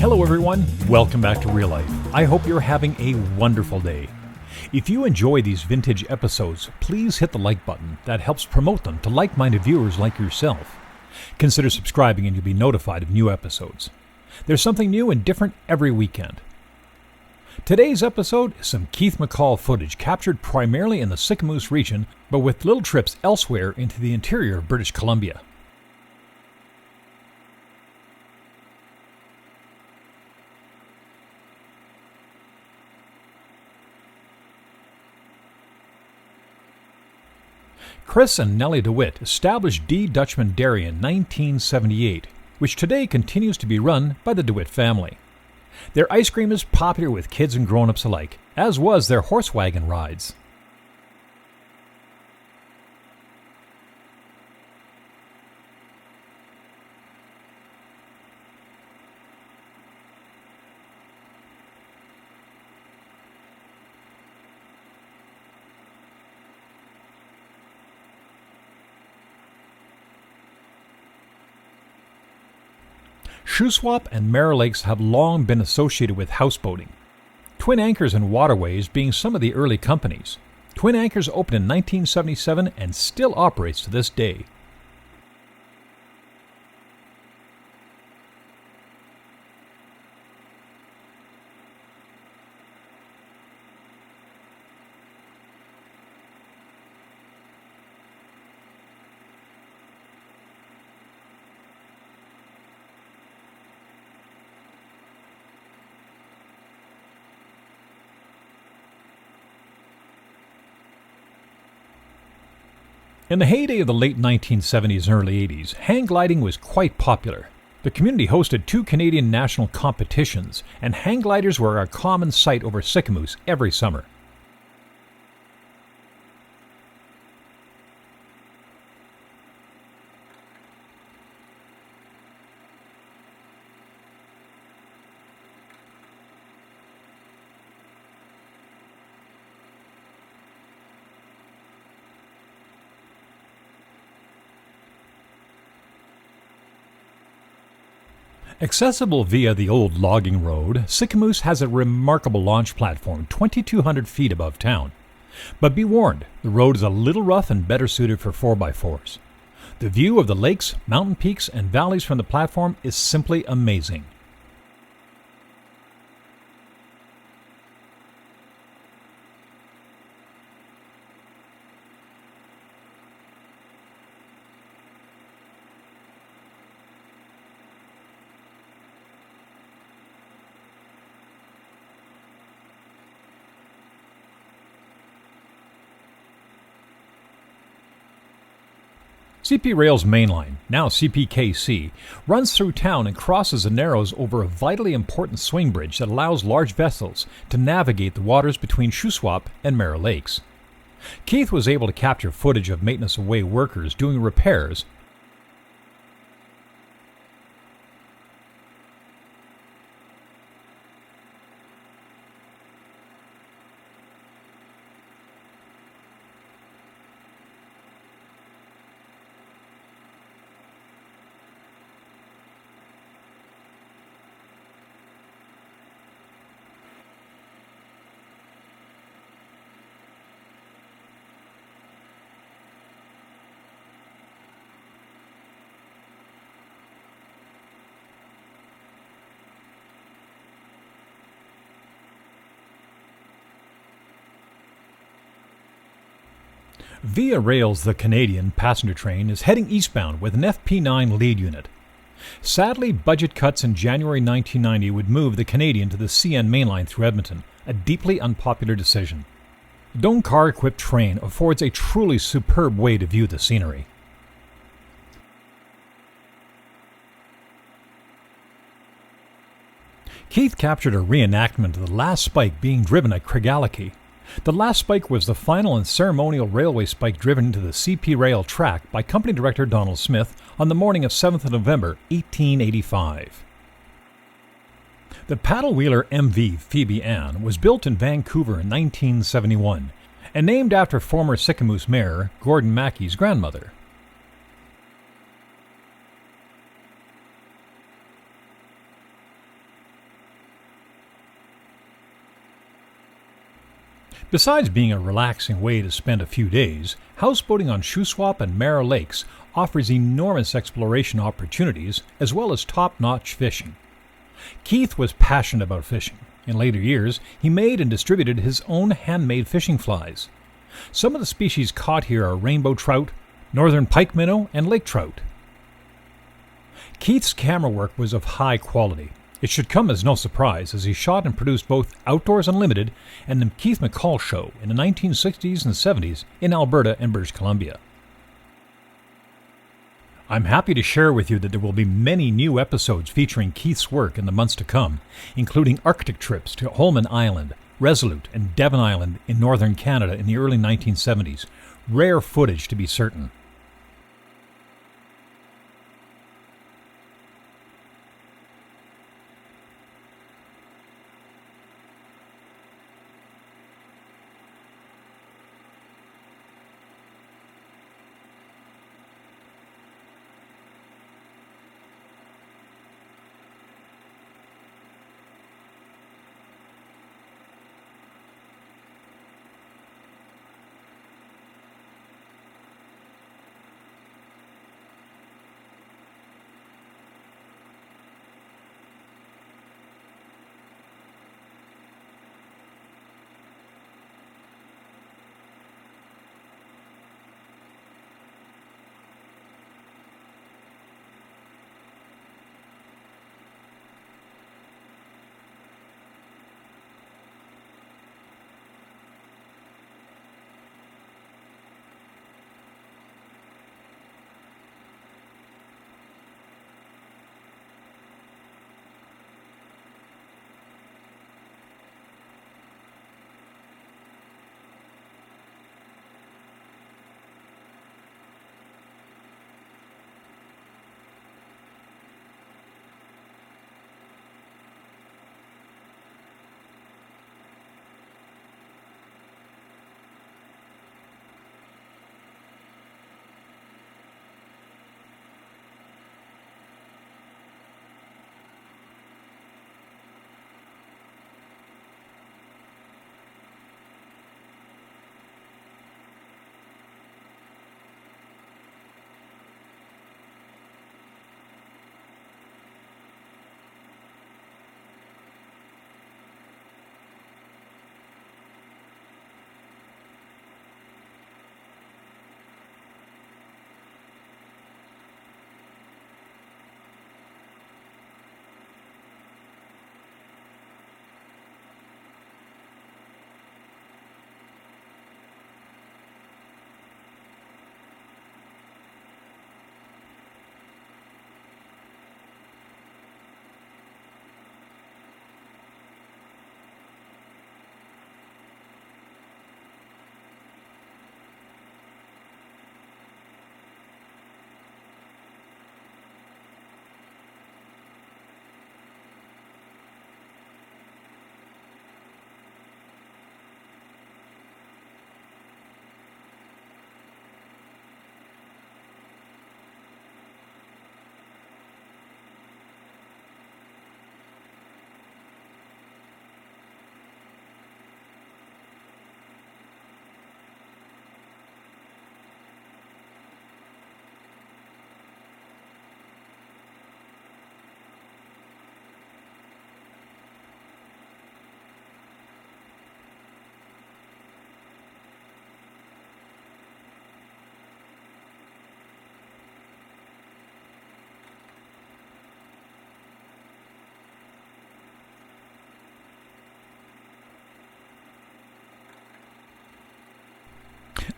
Hello everyone, welcome back to Real Life. I hope you're having a wonderful day. If you enjoy these vintage episodes, please hit the like button. That helps promote them to like-minded viewers like yourself. Consider subscribing and you'll be notified of new episodes. There's something new and different every weekend. Today's episode is some Keith McCall footage captured primarily in the Sicamous region, but with little trips elsewhere into the interior of British Columbia. Chris and Nellie DeWitt established Dutchman Dairy in 1978, which today continues to be run by the DeWitt family. Their ice cream is popular with kids and grown-ups alike, as was their horse wagon rides. Shuswap and Mare Lakes have long been associated with houseboating, Twin Anchors and Waterways being some of the early companies. Twin Anchors opened in 1977 and still operates to this day. In the heyday of the late 1970s and early 80s, hang gliding was quite popular. The community hosted 2 Canadian national competitions, and hang gliders were a common sight over Sicamous every summer. Accessible via the old logging road, Sicamous has a remarkable launch platform 2,200 feet above town. But be warned, the road is a little rough and better suited for 4x4s. The view of the lakes, mountain peaks, and valleys from the platform is simply amazing. CP Rail's mainline, now CPKC, runs through town and crosses the Narrows over a vitally important swing bridge that allows large vessels to navigate the waters between Shuswap and Mare Lakes. Keith was able to capture footage of maintenance away workers doing repairs. Via Rail's The Canadian passenger train is heading eastbound with an FP9 lead unit. Sadly, budget cuts in January 1990 would move the Canadian to the CN mainline through Edmonton, a deeply unpopular decision. The dome car-equipped train affords a truly superb way to view the scenery. Keith captured a reenactment of the last spike being driven at Craigellachie. The last spike was the final and ceremonial railway spike driven into the CP Rail track by company director Donald Smith on the morning of 7th of November, 1885. The paddle wheeler MV Phoebe Ann was built in Vancouver in 1971 and named after former Sicamous mayor Gordon Mackey's grandmother. Besides being a relaxing way to spend a few days, houseboating on Shuswap and Mara Lakes offers enormous exploration opportunities as well as top-notch fishing. Keith was passionate about fishing. In later years, he made and distributed his own handmade fishing flies. Some of the species caught here are rainbow trout, northern pike minnow, and lake trout. Keith's camera work was of high quality. It should come as no surprise, as he shot and produced both Outdoors Unlimited and the Keith McCall Show in the 1960s and 70s in Alberta and British Columbia. I'm happy to share with you that there will be many new episodes featuring Keith's work in the months to come, including Arctic trips to Holman Island, Resolute, and Devon Island in northern Canada in the early 1970s. Rare footage to be certain.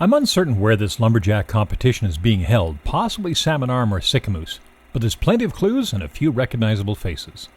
I'm uncertain where this lumberjack competition is being held, possibly Salmon Arm or Sicamous, but there's plenty of clues and a few recognizable faces.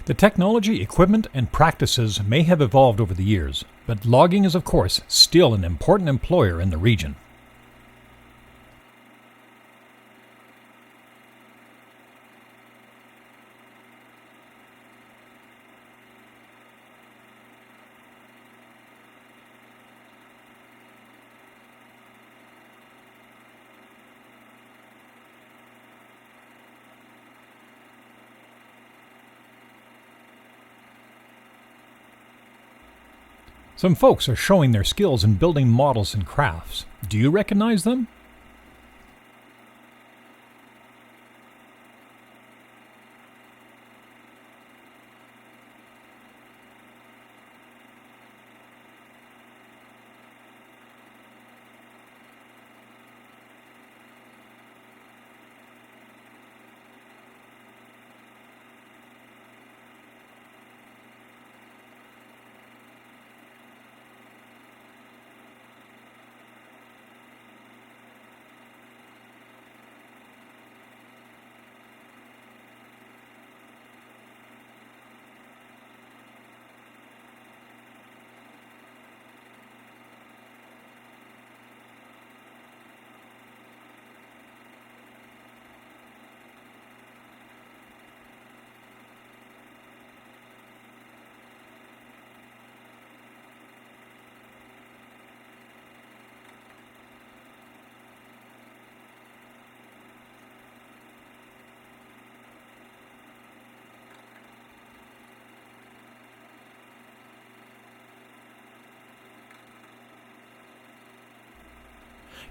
The technology, equipment, and practices may have evolved over the years, but logging is of course still an important employer in the region. Some folks are showing their skills in building models and crafts. Do you recognize them?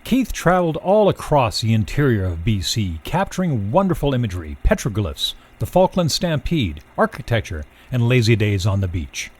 Keith traveled all across the interior of BC, capturing wonderful imagery, petroglyphs, the Falkland Stampede, architecture, and lazy days on the beach.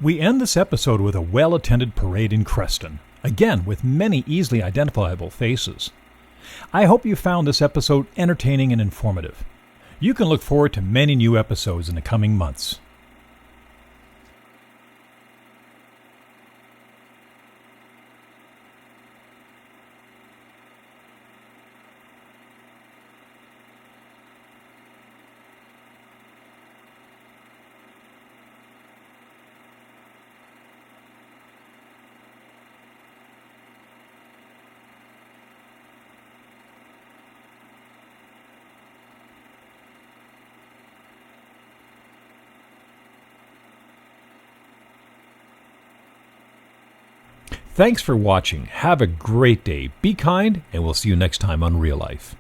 We end this episode with a well-attended parade in Creston, again with many easily identifiable faces. I hope you found this episode entertaining and informative. You can look forward to many new episodes in the coming months. Thanks for watching. Have a great day. Be kind, and we'll see you next time on Real Life.